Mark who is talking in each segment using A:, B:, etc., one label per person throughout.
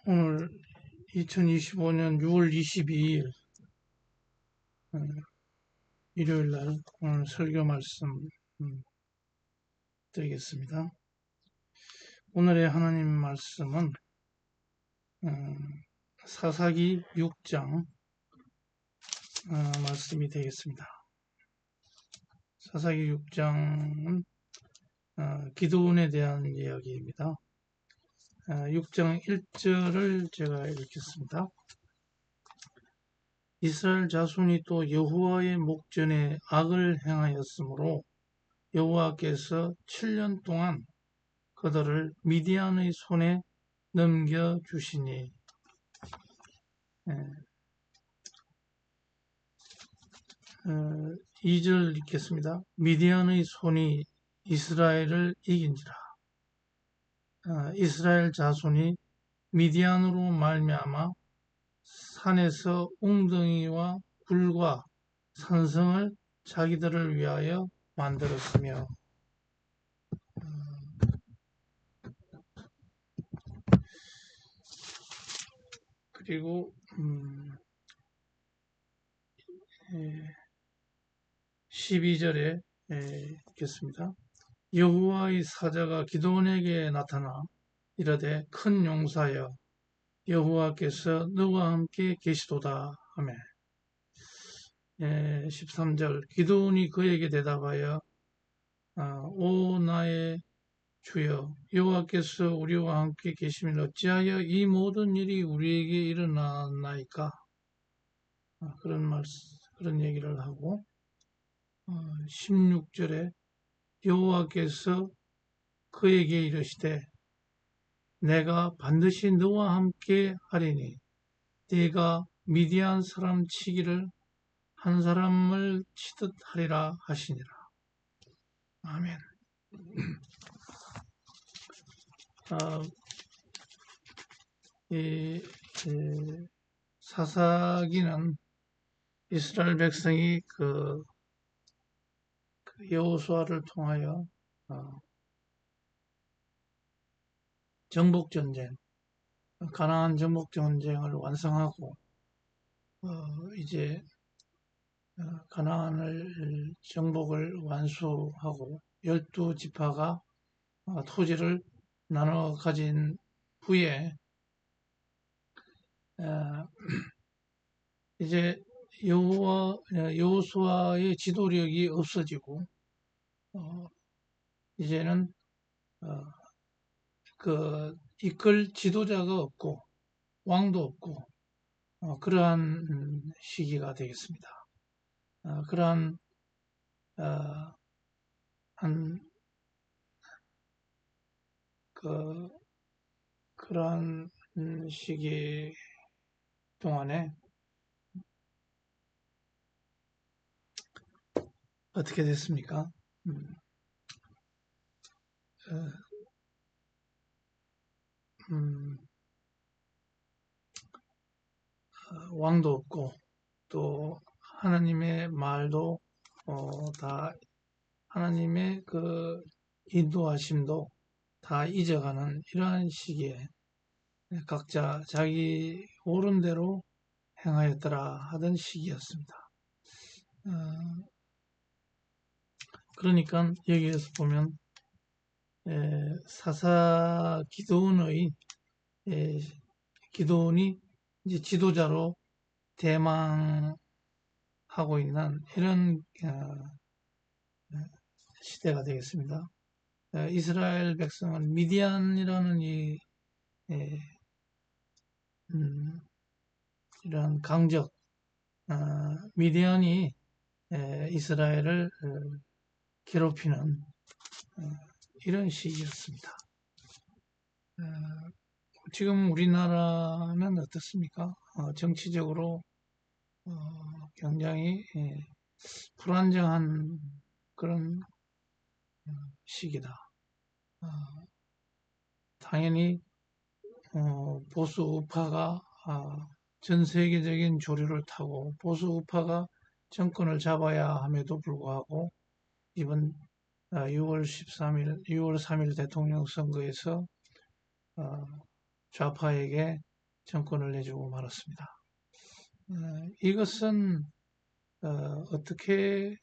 A: 오늘 2025년 6월 22일 일요일 날 오늘 설교 말씀 드리겠습니다. 오늘의 하나님 말씀은 사사기 6장 말씀이 되겠습니다. 사사기 6장은 기드온에 대한 이야기입니다. 6장 1절을 제가 읽겠습니다. 이스라엘 자손이 또 여호와의 목전에 악을 행하였으므로 여호와께서 7년 동안 그들을 미디안의 손에 넘겨주시니. 2절 읽겠습니다. 미디안의 손이 이스라엘을 이긴지라. 이스라엘 자손이 미디안으로 말미암아 산에서 웅덩이와 굴과 산성을 자기들을 위하여 만들었으며. 그리고 12절에 읽겠습니다. 여호와의 사자가 기드온에게 나타나 이르되 큰 용사여 여호와께서 너와 함께 계시도다 하매. 13절 기드온이 그에게 대답하여 오 나의 주여 여호와께서 우리와 함께 계시면 어찌하여 이 모든 일이 우리에게 일어나나이까. 그런 얘기를 하고 16절에 여호와께서 그에게 이르시되 내가 반드시 너와 함께 하리니 네가 미디안 사람 치기를 한 사람을 치듯 하리라 하시니라. 아멘. 사사기는 이스라엘 백성이 그 여호수아를 통하여 정복전쟁, 가나안 정복전쟁을 완성하고 이제 가나안을 정복을 완수하고 12지파가 토지를 나눠 가진 후에 이제 여호수아의 지도력이 없어지고 이제는 그 이끌 지도자가 없고 왕도 없고 그러한 시기가 되겠습니다. 그러한 그러한 시기 동안에 어떻게 됐습니까? 왕도 없고 또 하나님의 말도 다 하나님의 그 인도하심도 다 잊어가는 이러한 시기에 각자 자기 옳은 대로 행하였더라 하던 시기였습니다. 그러니까 여기에서 보면 사사 기드온이 이제 지도자로 대망하고 있는 이런 시대가 되겠습니다. 이스라엘 백성은 미디안이라는 이런 강적 미디안이 이스라엘을 괴롭히는 이런 시기였습니다. 지금 우리나라는 어떻습니까? 정치적으로 굉장히 불안정한 그런 시기다. 당연히 보수 우파가 전 세계적인 조류를 타고 보수 우파가 정권을 잡아야 함에도 불구하고 이번 6월 3일 대통령 선거에서 좌파에게 정권을 내주고 말았습니다. 이것은 어떻게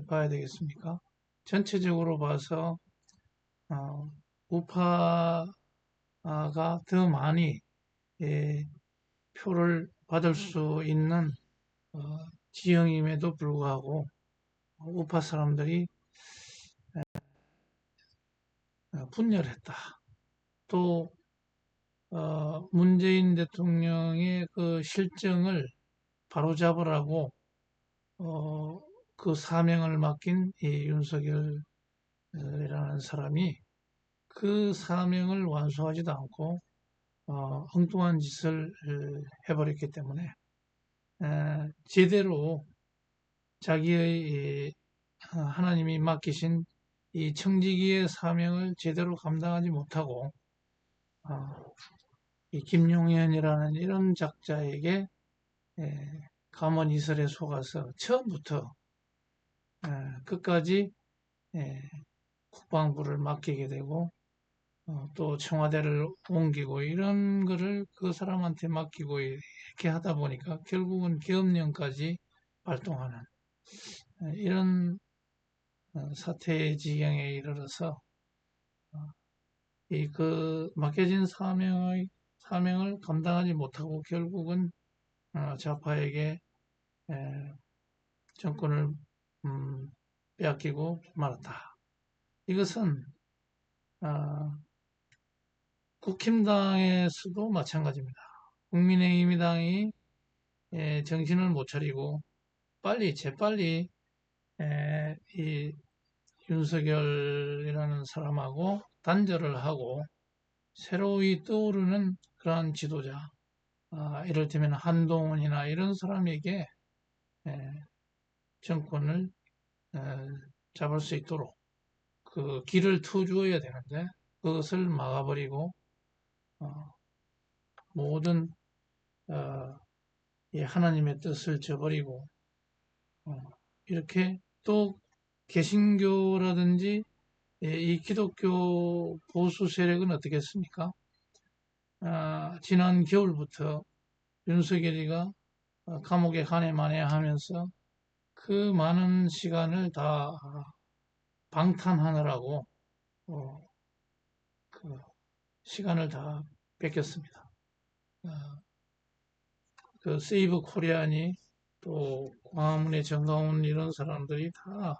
A: 봐야 되겠습니까? 전체적으로 봐서 우파가 더 많이 표를 받을 수 있는 지형임에도 불구하고 우파 사람들이 분열했다. 또 문재인 대통령의 그 실정을 바로잡으라고 그 사명을 맡긴 이 윤석열이라는 사람이 그 사명을 완수하지도 않고 엉뚱한 짓을 해버렸기 때문에 제대로 자기의 하나님이 맡기신 이 청지기의 사명을 제대로 감당하지 못하고 이 김용현이라는 이런 작자에게 가문 이설에 속아서 처음부터 끝까지 국방부를 맡기게 되고 또 청와대를 옮기고 이런 거를 그 사람한테 맡기고 이렇게 하다 보니까 결국은 계엄령까지 발동하는 이런 사태의 지경에 이르러서 이 그 맡겨진 사명을 감당하지 못하고 결국은 좌파에게 정권을 빼앗기고 말았다. 이것은 국힘당에서도 마찬가지입니다. 국민의힘 당이 정신을 못 차리고 재빨리 이 윤석열이라는 사람하고 단절을 하고 새로이 떠오르는 그러한 지도자, 이를테면 한동훈이나 이런 사람에게 정권을 잡을 수 있도록 그 길을 터주어야 되는데 그것을 막아버리고 모든 하나님의 뜻을 저버리고 이렇게 또 개신교라든지 이 기독교 보수 세력은 어떻게 했습니까? 지난 겨울부터 윤석열이가 감옥에 가네마네 하면서 그 많은 시간을 다 방탄하느라고 그 시간을 다 뺏겼습니다. 그 세이브 코리안이 또 광화문의 정가운 이런 사람들이 다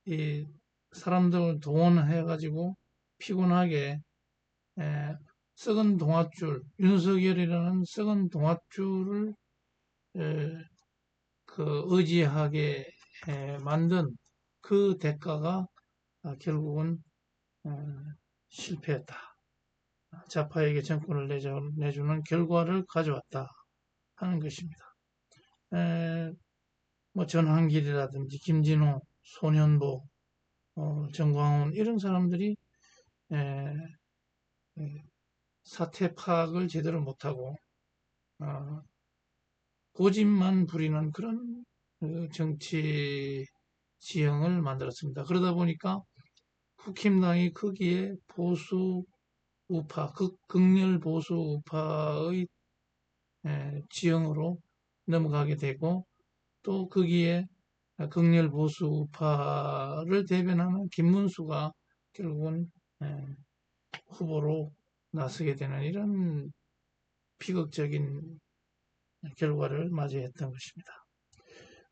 A: 이 사람들 동원해가지고 피곤하게 썩은 동아줄, 윤석열이라는 썩은 동아줄을 그 의지하게 만든 그 대가가 결국은 실패했다. 좌파에게 정권을 내주는 결과를 가져왔다 하는 것입니다. 뭐 전한길이라든지 김진호, 손현보, 정광훈 이런 사람들이 사태 파악을 제대로 못하고 고집만 부리는 그런 정치 지형을 만들었습니다. 그러다 보니까 국힘당이 거기에 보수 우파, 극렬 보수 우파의 지형으로 넘어가게 되고 또 거기에 극렬 보수 우파를 대변하는 김문수가 결국은 후보로 나서게 되는 이런 비극적인 결과를 맞이했던 것입니다.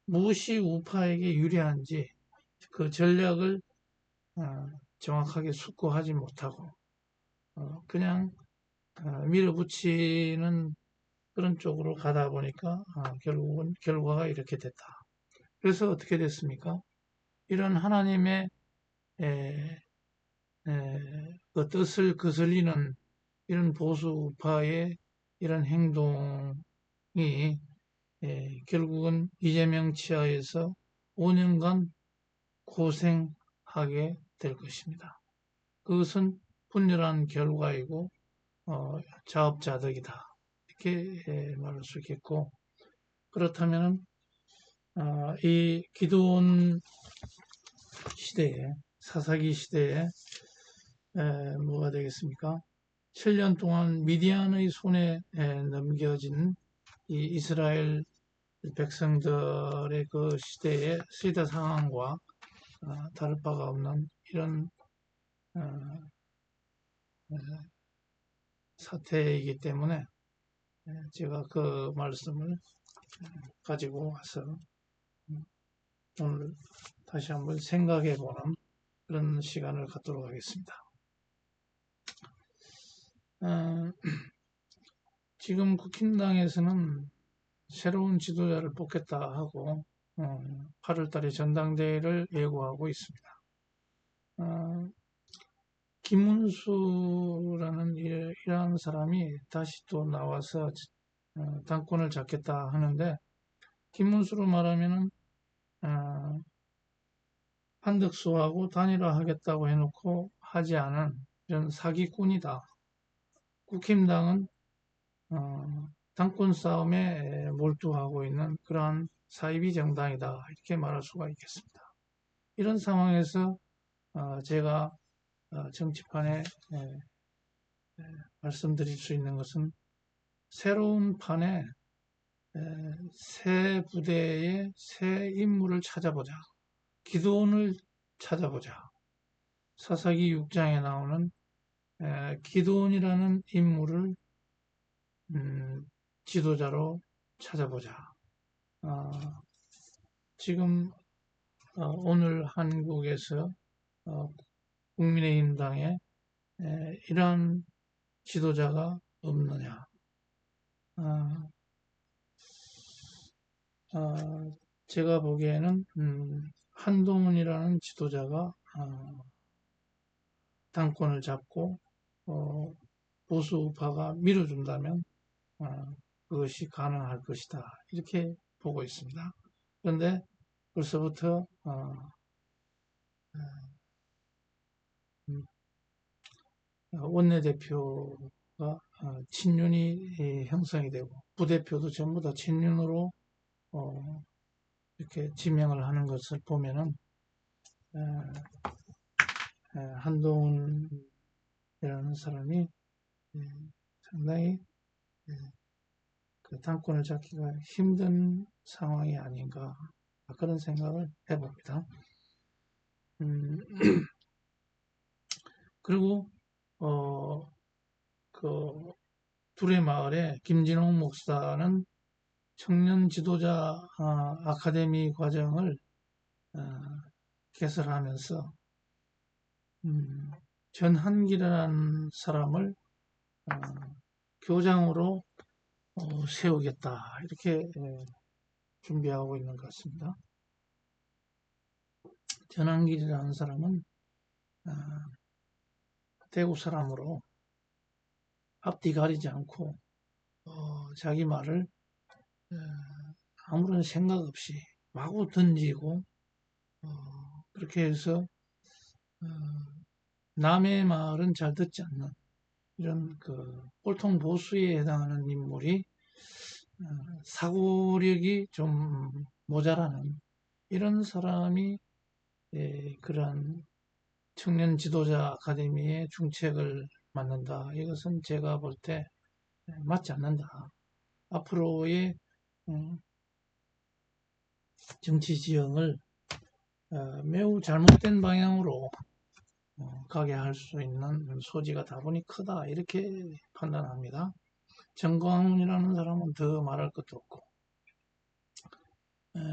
A: 무엇이 우파에게 유리한지 그 전략을 정확하게 숙고하지 못하고 그냥 밀어붙이는 그런 쪽으로 가다 보니까 결국은 결과가 이렇게 됐다. 그래서 어떻게 됐습니까? 이런 하나님의 그 뜻을 거슬리는 이런 보수파의 이런 행동이 결국은 이재명 치하에서 5년간 고생하게 될 것입니다. 그것은 분열한 결과이고 자업자득이다. 이렇게 말할 수 있겠고 그렇다면 이 기드온 시대에 사사기 시대에 뭐가 되겠습니까? 7년 동안 미디안의 손에 넘겨진 이 이스라엘 백성들의 그 시대의 시대 상황과 다를 바가 없는 이런 사태이기 때문에 제가 그 말씀을 가지고 와서 오늘 다시 한번 생각해보는 그런 시간을 갖도록 하겠습니다. 지금 국힘당에서는 새로운 지도자를 뽑겠다 하고 8월달에 전당대회를 예고하고 있습니다. 김문수라는 이러한 사람이 다시 또 나와서 당권을 잡겠다 하는데, 김문수로 말하면은 한덕수하고 단일화하겠다고 해놓고 하지 않은 이런 사기꾼이다. 국힘당은 당권 싸움에 몰두하고 있는 그러한 사이비 정당이다, 이렇게 말할 수가 있겠습니다. 이런 상황에서 제가 정치판에 말씀드릴 수 있는 것은, 새로운 판에 새 부대의 새 인물을 찾아보자. 기드온을 찾아보자. 사사기 6장에 나오는 기드온이라는 인물을 지도자로 찾아보자. 지금 오늘 한국에서 국민의힘당에 이러한 지도자가 없느냐. 제가 보기에는 한동훈이라는 지도자가 당권을 잡고 보수 우파가 밀어준다면 그것이 가능할 것이다, 이렇게 보고 있습니다. 그런데 벌써부터 원내대표가 친윤이 형성이 되고, 부대표도 전부 다 친윤으로 이렇게 지명을 하는 것을 보면은 한동훈이라는 사람이 상당히 그 당권을 잡기가 힘든 상황이 아닌가, 그런 생각을 해봅니다. 그리고 그 둘의 마을에 김진홍 목사는 청년 지도자 아카데미 과정을 개설하면서 전한길이라는 사람을 교장으로 세우겠다, 이렇게 준비하고 있는 것 같습니다. 전한길이라는 사람은 대구 사람으로 앞뒤 가리지 않고 자기 말을 아무런 생각 없이 마구 던지고, 그렇게 해서 남의 말은 잘 듣지 않는 이런 그 꼴통 보수에 해당하는 인물이 사고력이 좀 모자라는 이런 사람이 그러한 청년 지도자 아카데미의 중책을 맡는다. 이것은 제가 볼 때 맞지 않는다. 앞으로의 정치 지형을 매우 잘못된 방향으로 가게 할 수 있는 소지가 다분히 크다, 이렇게 판단합니다. 정광훈이라는 사람은 더 말할 것도 없고,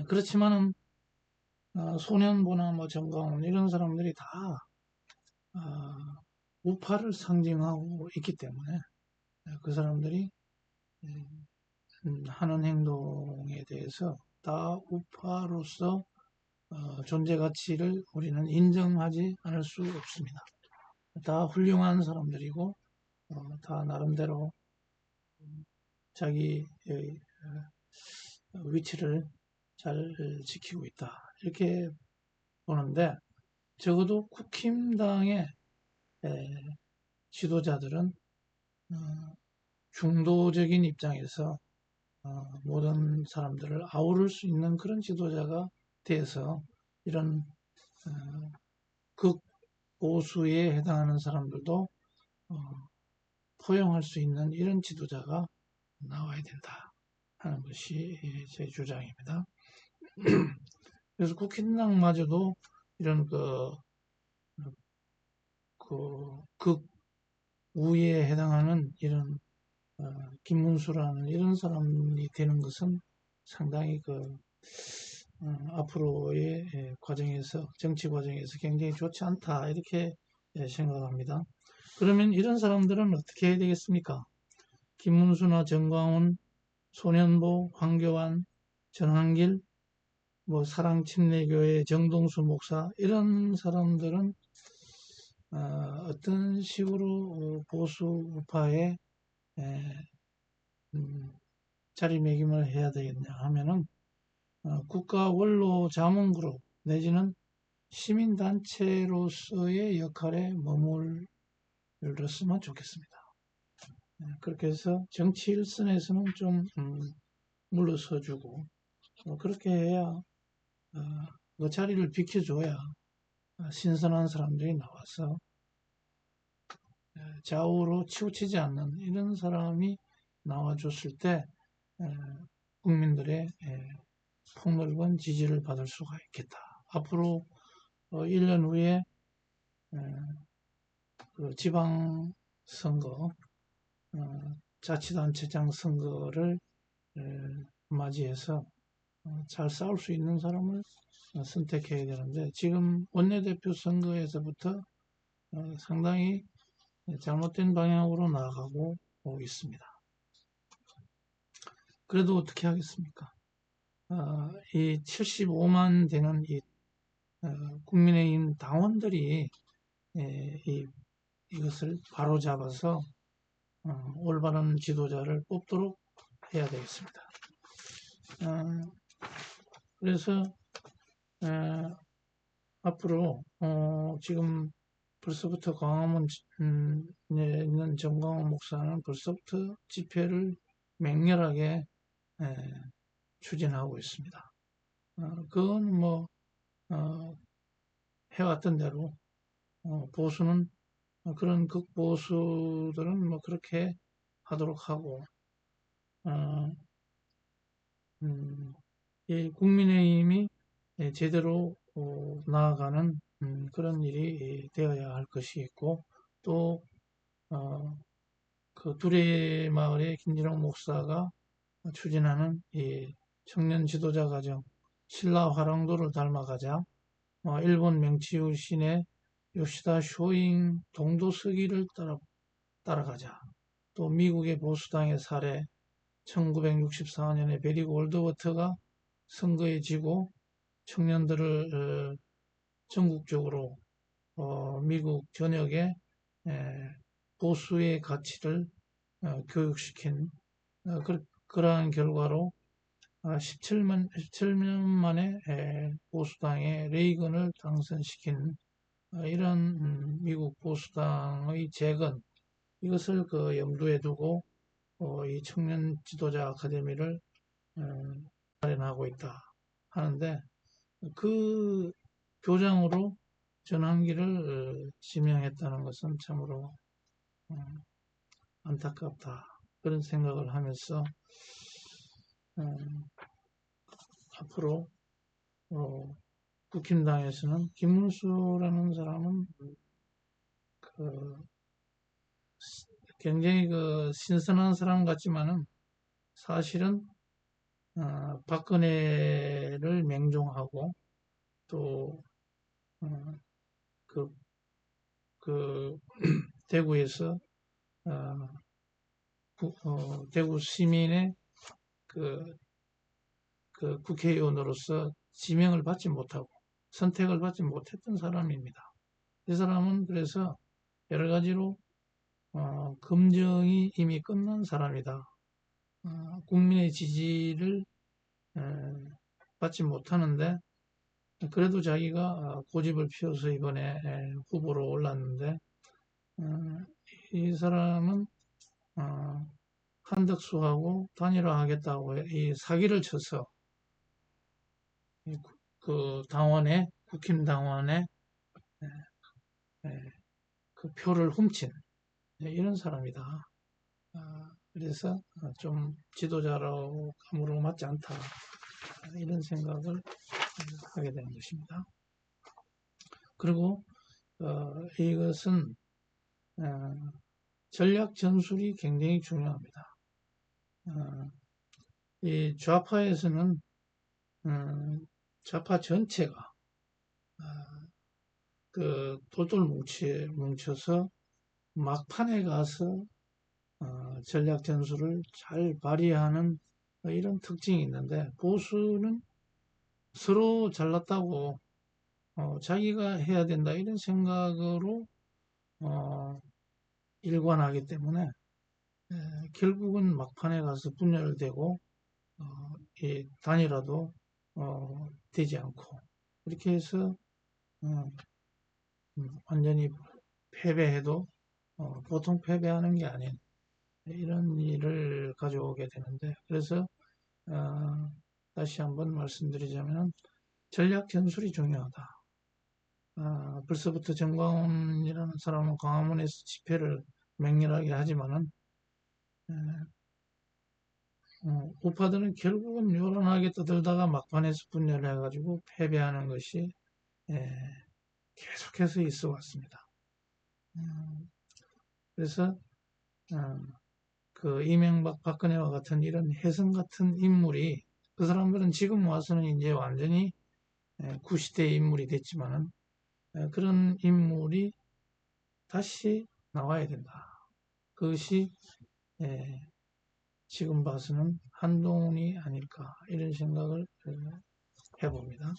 A: 그렇지만은 소년보나 뭐 정광훈 이런 사람들이 다 우파를 상징하고 있기 때문에 그 사람들이 하는 행동에 대해서 다 우파로서 존재 가치를 우리는 인정하지 않을 수 없습니다. 다 훌륭한 사람들이고 다 나름대로 자기의 위치를 잘 지키고 있다, 이렇게 보는데, 적어도 국힘당의 지도자들은 중도적인 입장에서 모든 사람들을 아우를 수 있는 그런 지도자가 돼서 이런 극보수에 해당하는 사람들도 포용할 수 있는 이런 지도자가 나와야 된다 하는 것이 제 주장입니다. 그래서 국힘당마저도 이런 극우에 해당하는 이런 김문수라는 이런 사람이 되는 것은 상당히 앞으로의 과정에서, 정치 과정에서 굉장히 좋지 않다 이렇게 생각합니다. 그러면 이런 사람들은 어떻게 해야 되겠습니까? 김문수나 정광훈, 손현보, 황교안, 전한길, 사랑침례교회 정동수 목사 이런 사람들은 어떤 식으로 보수 우파에 자리매김을 해야 되겠냐 하면은 국가 원로 자문그룹 내지는 시민단체로서의 역할에 머물렀으면 좋겠습니다. 그렇게 해서 정치 일선에서는 좀 물러서주고 그렇게 해야 그 자리를 비켜줘야 신선한 사람들이 나와서 좌우로 치우치지 않는 이런 사람이 나와줬을 때 국민들의 폭넓은 지지를 받을 수가 있겠다. 앞으로 1년 후에 지방선거, 자치단체장 선거를 맞이해서 잘 싸울 수 있는 사람을 선택해야 되는데 지금 원내대표 선거에서부터 상당히 잘못된 방향으로 나아가고 있습니다. 그래도 어떻게 하겠습니까? 이 75만 되는 이 국민의힘 당원들이 이것을 바로잡아서 올바른 지도자를 뽑도록 해야 되겠습니다. 그래서 앞으로 지금 벌써부터 광화문에 있는 정광훈 목사는 벌써부터 집회를 맹렬하게 추진하고 있습니다. 그건 해왔던 대로 보수는 그런 극보수들은 그렇게 하도록 하고 이 국민의힘이 제대로 나아가는 그런 일이 되어야 할 것이 있고 또 그 두레마을의 김진홍 목사가 추진하는 이 청년 지도자 과정 신라 화랑도를 닮아가자 일본 맹치유신의 요시다 쇼잉 동도서기를 따라가자 또 미국의 보수당의 사례 1964년에 베리 골드워터가 선거에 지고 청년들을 전국적으로 미국 전역에 보수의 가치를 교육시킨 그러한 결과로 17년 만에 보수당의 레이건을 당선시킨 이런 미국 보수당의 재건 이것을 염두에 두고 이 청년 지도자 아카데미를 마련하고 있다 하는데 그 교장으로 전환기를 지명했다는 것은 참으로 안타깝다 그런 생각을 하면서 앞으로 국힘당에서는 김문수라는 사람은 굉장히 신선한 사람 같지만은 사실은 박근혜를 맹종하고 또 대구에서 대구 시민의 국회의원으로서 지명을 받지 못하고 선택을 받지 못했던 사람입니다. 이 사람은 그래서 여러 가지로 검증이 이미 끝난 사람이다. 국민의 지지를 받지 못하는데 그래도 자기가 고집을 피워서 이번에 후보로 올랐는데 이 사람은 한덕수하고 단일화하겠다고 이 사기를 쳐서 당원에 국힘 당원에 그 표를 훔친 이런 사람이다. 그래서 좀 지도자로 감으로 맞지 않다, 이런 생각을 하게 되는 것입니다. 그리고 이것은 전략 전술이 굉장히 중요합니다. 이 좌파에서는 좌파 전체가 그 똘똘 뭉쳐서 막판에 가서 전략 전술을 잘 발휘하는 이런 특징이 있는데, 보수는 서로 잘났다고 자기가 해야 된다 이런 생각으로 일관하기 때문에 결국은 막판에 가서 분열되고 이 단일화도 되지 않고, 이렇게 해서 완전히 패배해도 보통 패배하는 게 아닌 이런 일을 가져오게 되는데, 그래서 다시 한번 말씀드리자면 전략 전술이 중요하다. 벌써부터 정광훈이라는 사람은 광화문에서 집회를 맹렬하게 하지만은 우파들은 결국은 요란하게 떠들다가 막판에서 분열해가지고 패배하는 것이 계속해서 있어 왔습니다. 그래서 그 이명박 박근혜와 같은 이런 혜성 같은 인물이, 그 사람들은 지금 와서는 이제 완전히 구시대의 인물이 됐지만은 그런 인물이 다시 나와야 된다. 그것이 지금 봐서는 한동훈이 아닐까, 이런 생각을 해봅니다.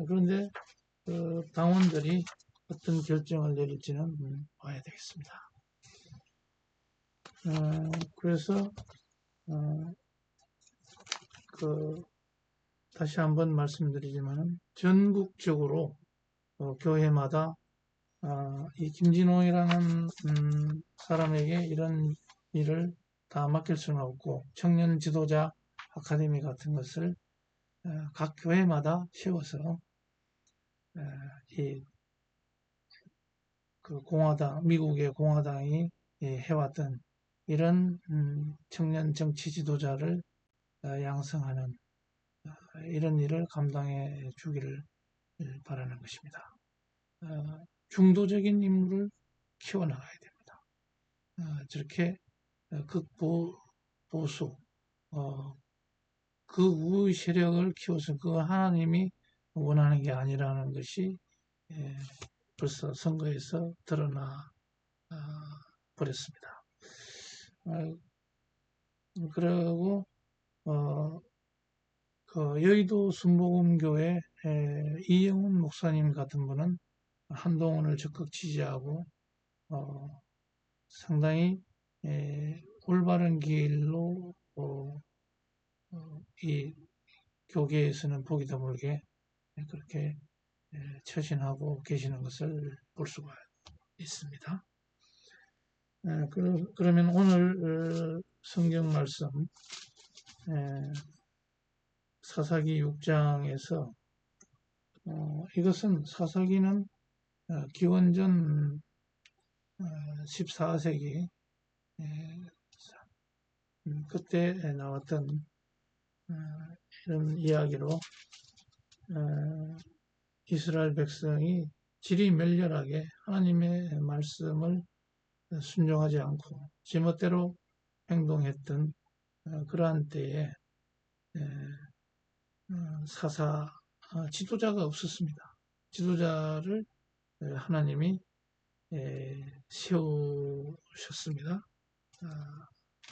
A: 그런데 그 당원들이 어떤 결정을 내릴지는 봐야 되겠습니다. 그래서 다시 한번 말씀드리지만은 전국적으로 교회마다 이 김진호이라는 사람에게 이런 일을 다 맡길 수는 없고, 청년 지도자 아카데미 같은 것을 각 교회마다 세워서 그 공화당, 미국의 공화당이 해왔던 이런 청년 정치 지도자를 양성하는 이런 일을 감당해 주기를 바라는 것입니다. 중도적인 인물을 키워나가야 됩니다. 저렇게 극보수, 그 우의 세력을 키워서 그 하나님이 원하는 게 아니라는 것이 벌써 선거에서 드러나 버렸습니다. 그리고 그 여의도 순복음교회 이영훈 목사님 같은 분은 한동훈을 적극 지지하고 상당히 올바른 길로 이 교계에서는 보기 드물게 그렇게 처신하고 계시는 것을 볼 수가 있습니다. 그러면 오늘 성경 말씀 사사기 6장에서 이것은 사사기는 기원전 14세기 그때 나왔던 이런 이야기로 이스라엘 백성이 질이 멸렬하게 하나님의 말씀을 순종하지 않고 제멋대로 행동했던 그러한 때에 지도자가 없었습니다. 지도자를 하나님이 세우셨습니다.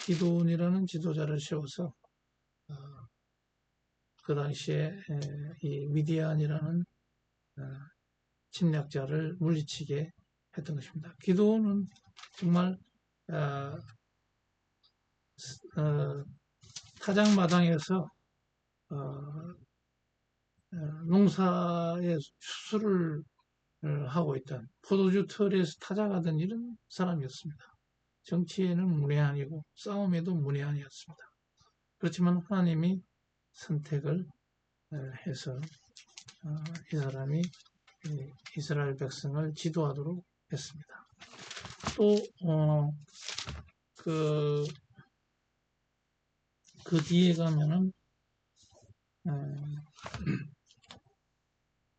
A: 기드온이라는 지도자를 세워서 그 당시에 이 미디안이라는 침략자를 물리치게 했던 것입니다. 기드온은 정말 타작마당에서 농사에 수술을 하고 있던, 포도주 털에서 타작하던 이런 사람이었습니다. 정치에는 문외한이고 싸움에도 문외한이었습니다. 그렇지만 하나님이 선택을 해서 이 사람이 이스라엘 백성을 지도하도록 했습니다. 또 그 뒤에 가면은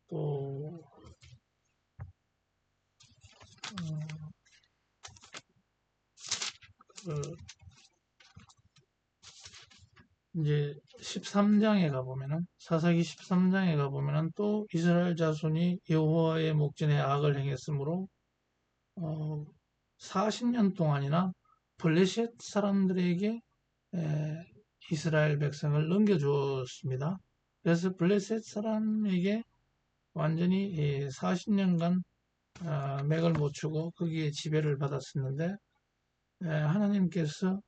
A: 또 그 이제 13장에 가보면은 사사기 13장에 가보면은 또 이스라엘 자손이 여호와의 목전에 악을 행했으므로 40년 동안이나 블레셋 사람들에게 이스라엘 백성을 넘겨주었습니다. 그래서 블레셋 사람에게 완전히 40년간 맥을 못 추고 거기에 지배를 받았었는데 하나님께서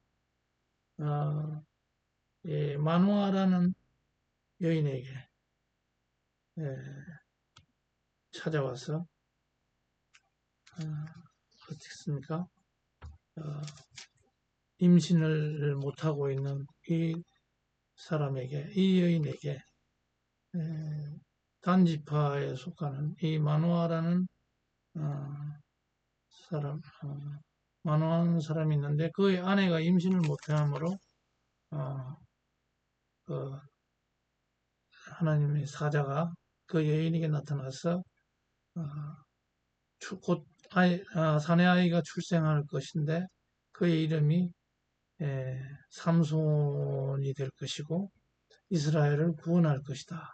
A: 마누아라는 여인에게 찾아와서 어떻습니까? 임신을 못하고 있는 이 사람에게, 이 여인에게 단지파에 속하는 이 마누아라는 사람, 마누아라는 사람이 있는데 그의 아내가 임신을 못함으로 그 하나님의 사자가 그 여인에게 나타나서 곧 사내 아이가 출생할 것인데 그의 이름이 삼손이 될 것이고 이스라엘을 구원할 것이다.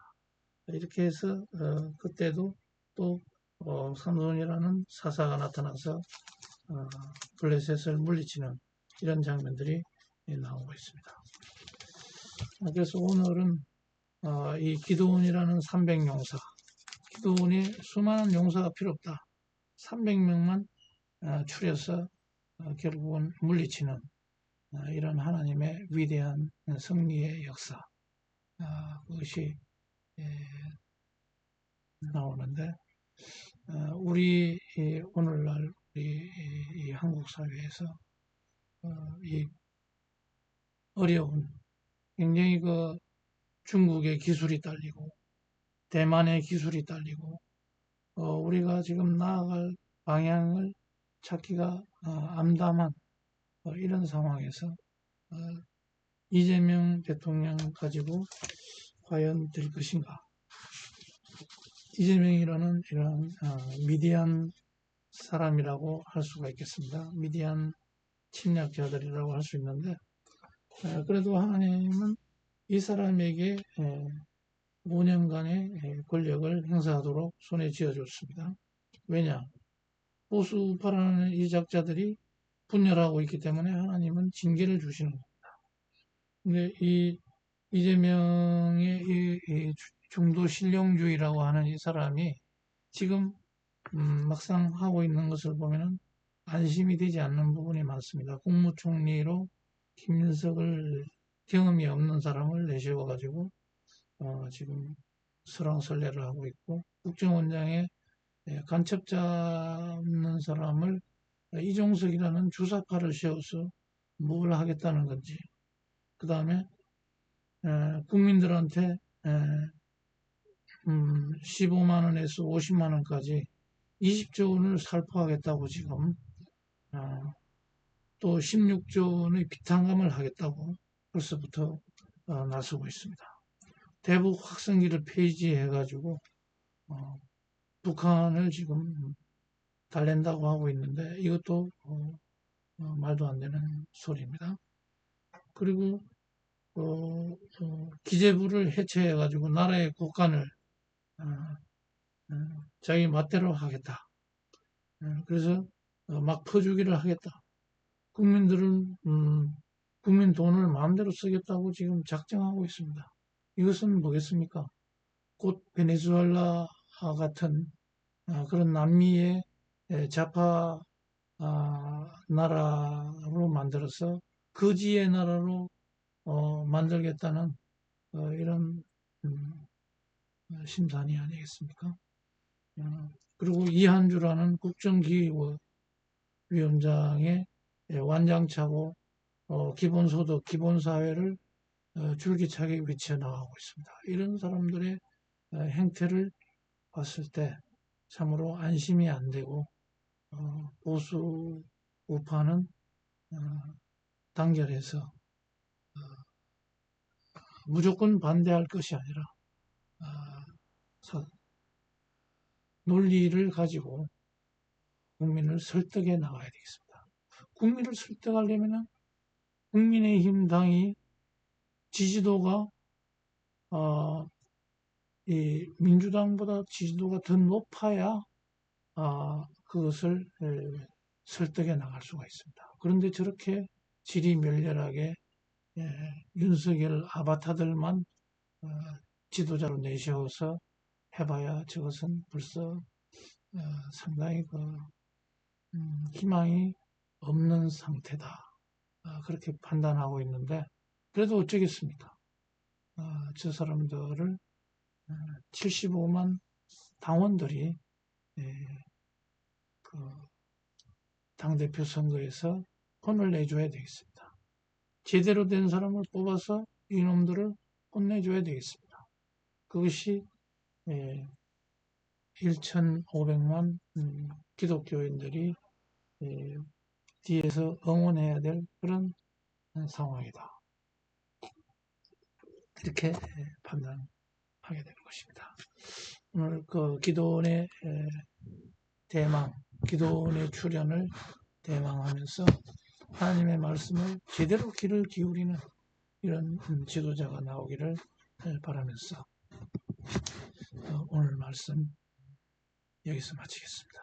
A: 이렇게 해서 그때도 또 삼손이라는 사사가 나타나서 블레셋을 물리치는 이런 장면들이 나오고 있습니다. 그래서 오늘은 이 기드온이라는 300용사, 기드온이 수많은 용사가 필요 없다. 300명만 추려서 결국은 물리치는 이런 하나님의 위대한 승리의 역사, 그것이 나오는데 우리 오늘날 이 한국 사회에서 이 어려운 굉장히 그 중국의 기술이 딸리고 대만의 기술이 딸리고 우리가 지금 나아갈 방향을 찾기가 암담한 이런 상황에서 이재명 대통령 가지고 과연 될 것인가? 이재명이라는 이런 미디안 사람이라고 할 수가 있겠습니다. 미디안 침략자들이라고 할 수 있는데 그래도 하나님은 이 사람에게 5년간의 권력을 행사하도록 손에 쥐어줬습니다. 왜냐? 보수 우파라는 이 작자들이 분열하고 있기 때문에 하나님은 징계를 주시는 겁니다. 근데 이 이재명의 이 중도 신령주의라고 하는 이 사람이 지금 막상 하고 있는 것을 보면은 안심이 되지 않는 부분이 많습니다. 국무총리로 김윤석을 경험이 없는 사람을 내세워가지고 지금 설왕설래를 하고 있고 국정원장에 간첩자 없는 사람을 이종석이라는 주사파를 세워서 뭘 하겠다는 건지 그 다음에 국민들한테 15만 원에서 50만 원까지 20조 원을 살포하겠다고 지금 또 16조 원의 비탄감을 하겠다고 벌써부터 나서고 있습니다. 대북 확성기를 폐지해가지고 북한을 지금 달랜다고 하고 있는데 이것도 말도 안 되는 소리입니다. 그리고 기재부를 해체해가지고 나라의 국간을 자기 맛대로 하겠다. 그래서 막 퍼주기를 하겠다. 국민들은 국민 돈을 마음대로 쓰겠다고 지금 작정하고 있습니다. 이것은 뭐겠습니까? 곧 베네수엘라 같은 그런 남미의 좌파 나라로 만들어서 거지의 나라로 만들겠다는 이런 심산이 아니겠습니까? 그리고 이한주라는 국정기획위원장의 완장차고 기본소득, 기본사회를 줄기차게 외쳐 나가고 있습니다. 이런 사람들의 행태를 봤을 때 참으로 안심이 안 되고 보수 우파는 단결해서 무조건 반대할 것이 아니라 논리를 가지고 국민을 설득해 나가야 되겠습니다. 국민을 설득하려면 국민의힘 당이 지지도가 이 민주당보다 지지도가 더 높아야 그것을 설득해 나갈 수가 있습니다. 그런데 저렇게 지리멸렬하게 윤석열 아바타들만 지도자로 내세워서 해봐야 저것은 벌써 상당히 희망이 없는 상태다. 그렇게 판단하고 있는데 그래도 어쩌겠습니까? 저 사람들을 75만 당원들이 당대표 선거에서 혼을 내줘야 되겠습니다. 제대로 된 사람을 뽑아서 이놈들을 혼내줘야 되겠습니다. 그것이 1,500만 기독교인들이 뒤에서 응원해야 될 그런 상황이다. 이렇게 판단하게 되는 것입니다. 오늘 그 기도원의 대망, 기도원의 출현을 대망하면서 하나님의 말씀을 제대로 귀를 기울이는 이런 지도자가 나오기를 바라면서 오늘 말씀 여기서 마치겠습니다.